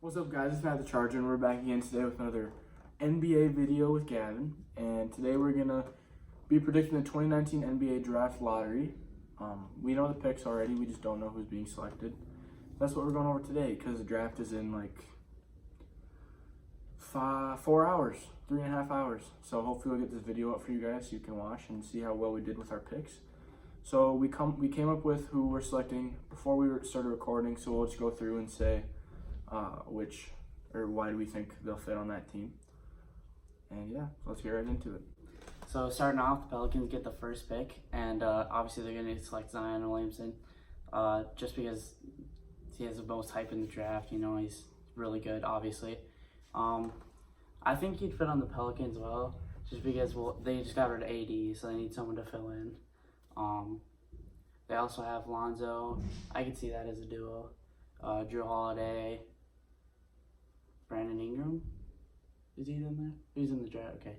What's up, guys? It's Matt the Charger, and we're back again today with another NBA video with Gavin. And today we're gonna be predicting the 2019 NBA Draft Lottery. We know the picks already, we just don't know who's being selected. That's what we're going over today, because the draft is in like 4 hours, 3.5 hours. So hopefully we'll get this video up for you guys so you can watch and see how well we did with our picks. So we came up with who we're selecting before we started recording. So we'll just go through and say why do we think they'll fit on that team. And yeah, let's get right into it. So starting off, the Pelicans get the first pick, and obviously they're going to select Zion Williamson, just because he has the most hype in the draft. You know, he's really good, obviously. I think he'd fit on the Pelicans well, just because they just got rid of AD, so they need someone to fill in. They also have Lonzo. I could see that as a duo. Drew Holiday, Brandon Ingram. Is he in there? He's in the draft. Okay.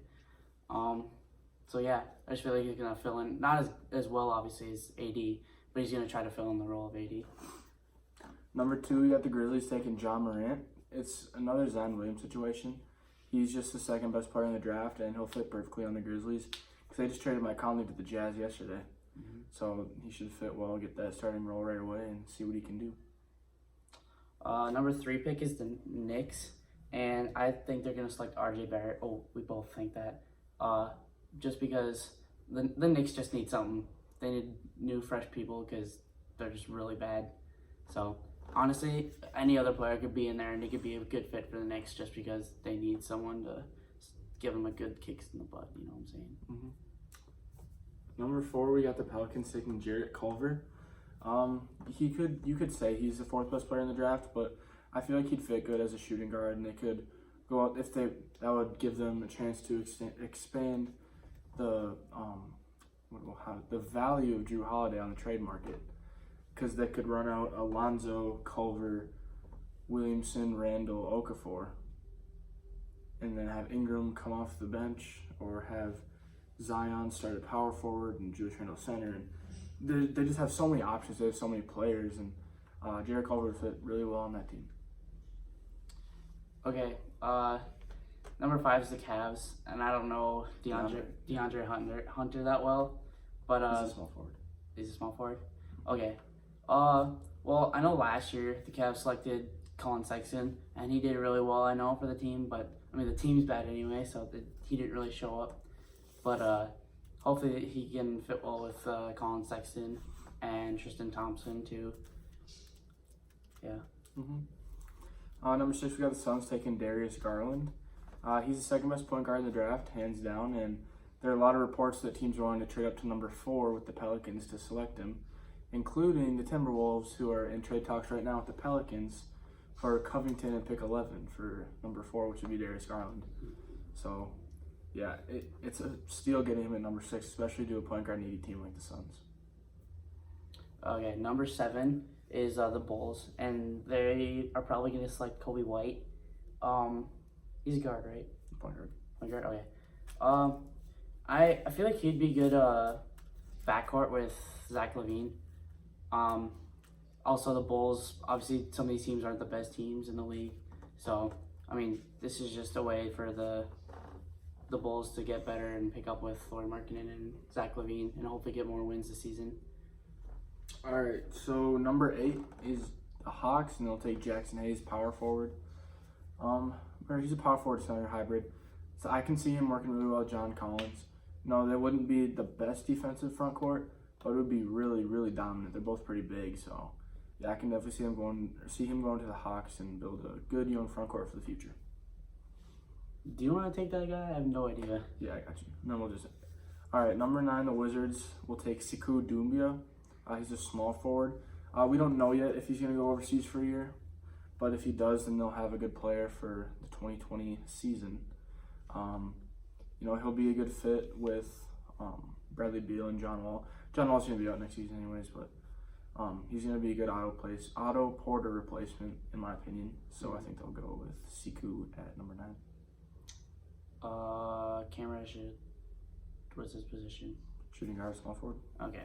So yeah, I just feel like he's gonna fill in, not as well obviously as AD, but he's gonna try to fill in the role of AD. Number 2, we got the Grizzlies taking John Morant. It's another Zion Williams situation. He's just the second best player in the draft, and he'll fit perfectly on the Grizzlies because they just traded Mike Conley to the Jazz yesterday. Mm-hmm. So he should fit well, get that starting role right away, and see what he can do. Number 3 pick is the Knicks, and I think they're gonna select RJ Barrett. Oh, we both think that. Just because the Knicks just need something. They need new, fresh people because they're just really bad. So honestly, any other player could be in there and he could be a good fit for the Knicks just because they need someone to give them a good kicks in the butt. You know what I'm saying? Mm-hmm. Number 4, we got the Pelicans taking Jarrett Culver. You could say he's the 4th best player in the draft, but I feel like he'd fit good as a shooting guard, and they could go out that would give them a chance to expand the value of Drew Holiday on the trade market, because they could run out Alonzo, Culver, Williamson, Randall, Okafor, and then have Ingram come off the bench, or have Zion start at power forward and Julius Randle center. And they just have so many options. They have so many players, and Jarrett Culver would fit really well on that team. Okay, number 5 is the Cavs, and I don't know DeAndre Hunter that well, but he's a small forward. He's a small forward. Okay. Well, I know last year the Cavs selected Colin Sexton, and he did really well, I know, for the team. But I mean, the team's bad anyway, so he didn't really show up. But hopefully he can fit well with Colin Sexton and Tristan Thompson too. Yeah. Mm-hmm. Number 6, we got the Suns taking Darius Garland. He's the 2nd best point guard in the draft, hands down, and there are a lot of reports that teams are wanting to trade up to number 4 with the Pelicans to select him, including the Timberwolves, who are in trade talks right now with the Pelicans for Covington and pick 11 for number 4, which would be Darius Garland. So, yeah, it's a steal getting him at number 6, especially to a point guard needy team like the Suns. Okay, number 7 is the Bulls, and they are probably going to select Kobe White. He's a guard, right? Point guard. Point guard, okay. I feel like he'd be good backcourt with Zach LaVine. Also the Bulls, obviously some of these teams aren't the best teams in the league. So, I mean, this is just a way for the Bulls to get better and pick up with Lauri Markkanen and Zach LaVine and hopefully get more wins this season. All right, so number 8 is the Hawks, and they'll take Jackson Hayes, power forward. He's a power forward center hybrid, so I can see him working really well with John Collins. No, they wouldn't be the best defensive front court, but it would be really, really dominant. They're both pretty big, so yeah, I can definitely see him going to the Hawks and build a good young front court for the future. Do you want to take that guy? I have no idea. Yeah, I got you. No, we'll just. All right, number 9, the Wizards will take Sekou Doumbia. He's a small forward. We don't know yet if he's going to go overseas for a year, but if he does, then they'll have a good player for the 2020 season. He'll be a good fit with Bradley Beal and John Wall. John Wall's going to be out next season anyways, but he's going to be a good Otto Porter replacement, in my opinion. So I think they'll go with Sekou at number 9. Cam Reddish, what's his position? Shooting guard, small forward. Okay.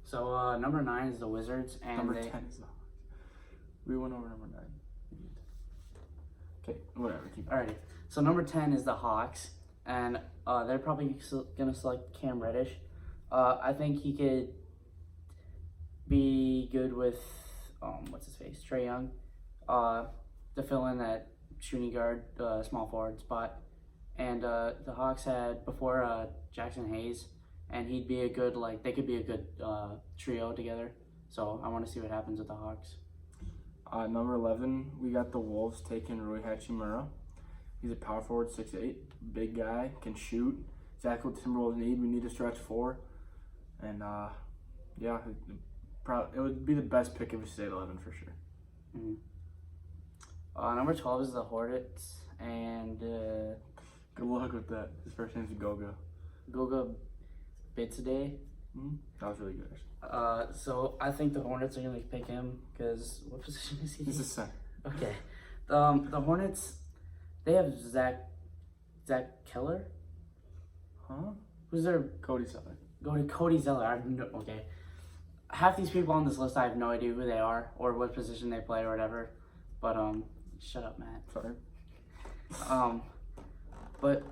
So number 9 is the Wizards, and number 10 is the Hawks. We went over number 9. Okay, whatever. Keep Alrighty. So number 10 is the Hawks, and they're probably gonna select Cam Reddish. I think he could be good with what's his face, Trae Young, to fill in that shooting guard, small forward spot. And the Hawks had before Jackson Hayes, and he'd be a good they could be a good trio together. So I want to see what happens with the Hawks. Number 11, we got the Wolves taking Rui Hachimura. He's a power forward, 6'8", big guy, can shoot. Exactly what Timberwolves need. We need a stretch 4. And, yeah, it would be the best pick if we stayed 11 for sure. Mm-hmm. Number 12 is the Hornets, and good luck with that. His first name's Goga. Goga Bitadze. That was really good, actually. So I think the Hornets are going to pick him because what position is he? He's a center. Okay. The Hornets, they have Zach Keller. Huh? Who's their Cody Zeller. Cody Zeller? I have no, okay. Half these people on this list, I have no idea who they are or what position they play or whatever. But shut up, Matt. Sorry. But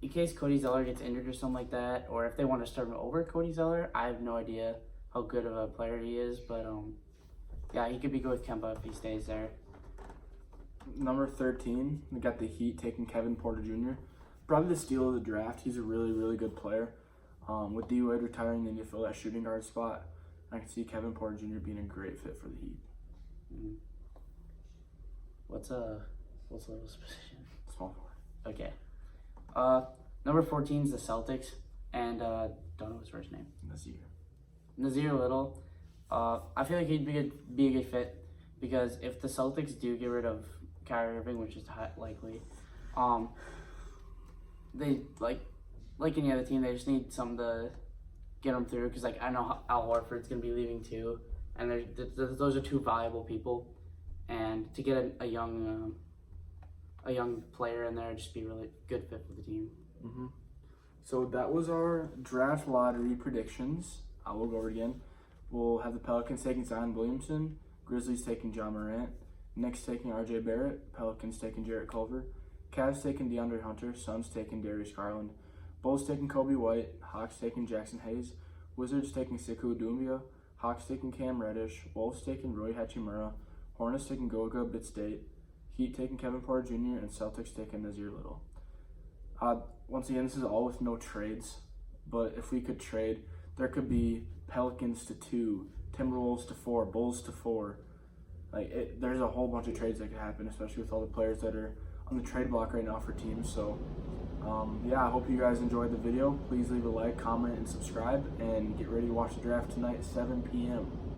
in case Cody Zeller gets injured or something like that, or if they want to start him over Cody Zeller, I have no idea how good of a player he is. But yeah, he could be good with Kemba if he stays there. Number 13, we got the Heat taking Kevin Porter Jr. Probably the steal of the draft. He's a really, really good player. With D Wade retiring, they need to fill that shooting guard spot. I can see Kevin Porter Jr. being a great fit for the Heat. Mm-hmm. What's Little's position? Small forward. Okay. Number 14 is the Celtics, and don't know his first name. Nazir Little. I feel like he'd be a good fit because if the Celtics do get rid of Kyrie Irving, which is likely, they like any other team, they just need something to get them through. Because I know Al Horford's gonna be leaving too, and those are two valuable people, and to get a young player in there would just be a really good fit for the team. Mm-hmm. So that was our draft lottery predictions. I will go over it again. We'll have the Pelicans taking Zion Williamson, Grizzlies taking John Morant, Knicks taking RJ Barrett, Pelicans taking Jarrett Culver, Cavs taking DeAndre Hunter, Suns taking Darius Garland, Bulls taking Kobe White, Hawks taking Jackson Hayes, Wizards taking Sekou Doumbia, Hawks taking Cam Reddish, Wolves taking Rui Hachimura, Hornets taking Goga Bitadze, Heat taking Kevin Porter Jr., and Celtics taking Nazir Little. Once again, this is all with no trades, but if we could trade, there could be Pelicans to 2, Timberwolves to 4, Bulls to 4. There's a whole bunch of trades that could happen, especially with all the players that are on the trade block right now for teams. So, yeah, I hope you guys enjoyed the video. Please leave a like, comment, and subscribe, and get ready to watch the draft tonight at 7 p.m.